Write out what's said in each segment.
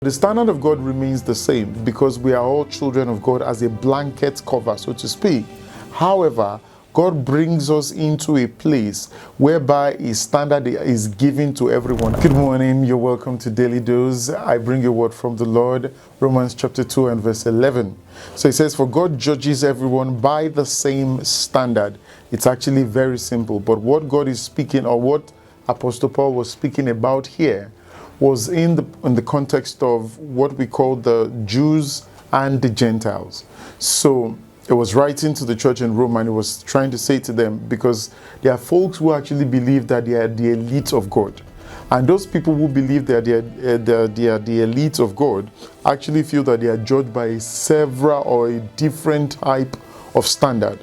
The standard of God remains the same because we are all children of God as a blanket cover, so to speak. However, God brings us into a place whereby His standard is given to everyone. Good morning, you're welcome to Daily Dose. I bring you a word from the Lord, Romans chapter 2 and verse 11. So it says, for God judges everyone by the same standard. It's actually very simple, but what God is speaking, or what Apostle Paul was speaking about here, was in the context of what we call the Jews and the Gentiles. So it was writing to the church in Rome, and it was trying to say to them, because there are folks who actually believe that they are the elite of God. And those people who believe that they are the elite of God actually feel that they are judged by several or a different type of standard.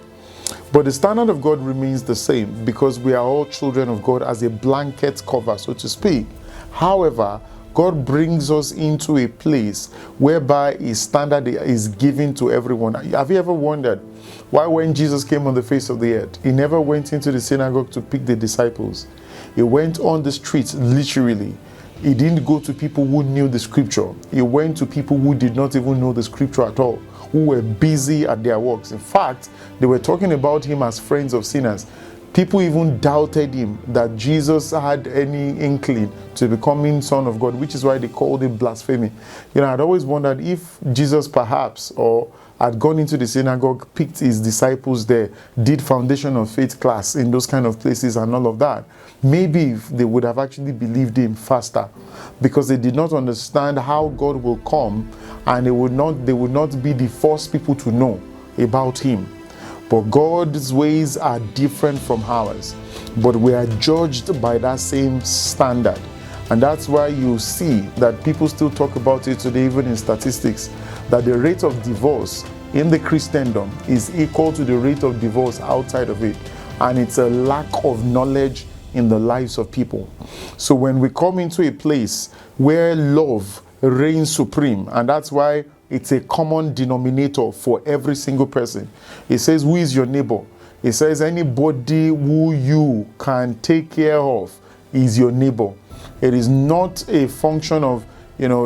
But the standard of God remains the same because we are all children of God as a blanket cover, so to speak. However, God brings us into a place whereby His standard is given to everyone. Have you ever wondered why when Jesus came on the face of the earth, He never went into the synagogue to pick the disciples? He went on the streets, literally. He didn't go to people who knew the scripture. He went to people who did not even know the scripture at all, who were busy at their works. In fact, they were talking about Him as friends of sinners. People even doubted Him that Jesus had any inkling to becoming Son of God, which is why they called it blasphemy. You know, I'd always wondered if Jesus perhaps, or had gone into the synagogue, picked His disciples there, did foundation of faith class in those kind of places and all of that, maybe they would have actually believed Him faster, because they did not understand how God will come, and they would not be the first people to know about Him. But God's ways are different from ours. But we are judged by that same standard. And that's why you see that people still talk about it today, even in statistics, that the rate of divorce in the Christendom is equal to the rate of divorce outside of it. And it's a lack of knowledge in the lives of people. So when we come into a place where love reigns supreme, and that's why it's a common denominator for every single person. It says, who is your neighbor? It says, anybody who you can take care of is your neighbor. It is not a function of,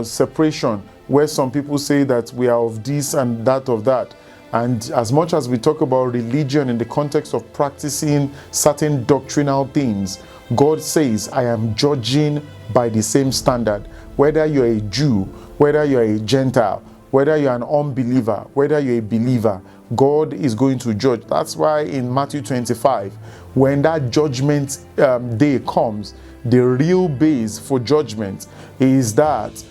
separation, where some people say that we are of this and that of that. And as much as we talk about religion in the context of practicing certain doctrinal things, God says, I am judging by the same standard. Whether you're a Jew, whether you're a Gentile, whether you're an unbeliever, whether you're a believer, God is going to judge. That's why in Matthew 25, when that judgment day comes, the real base for judgment is that,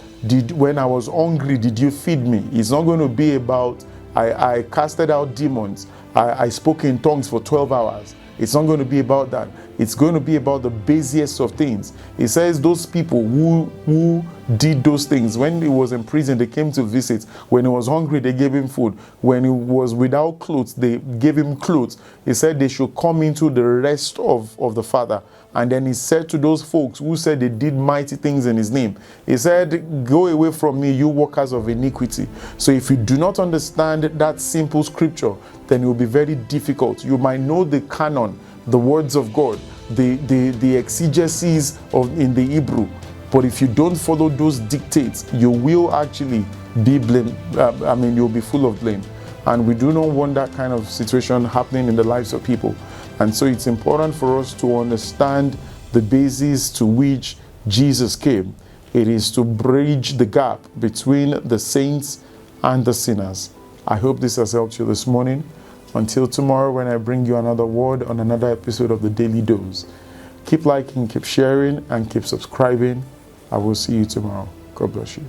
when I was hungry, did you feed me? It's not going to be about, I casted out demons, I spoke in tongues for 12 hours. It's not going to be about that. It's going to be about the basiest of things. It says those people who did those things, when he was in prison, they came to visit. When he was hungry, they gave him food. When he was without clothes, they gave him clothes. He said they should come into the rest of the Father. And then he said to those folks who said they did mighty things in his name, he said, go away from me, you workers of iniquity. So if you do not understand that simple scripture, then it will be very difficult. You might know the canon, the words of God, the exegesis in the Hebrew, but if you don't follow those dictates, you will actually be blamed. You'll be full of blame. And we do not want that kind of situation happening in the lives of people. And so it's important for us to understand the basis to which Jesus came. It is to bridge the gap between the saints and the sinners. I hope this has helped you this morning. Until tomorrow, when I bring you another word on another episode of the Daily Dose. Keep liking, keep sharing, and keep subscribing. I will see you tomorrow. God bless you.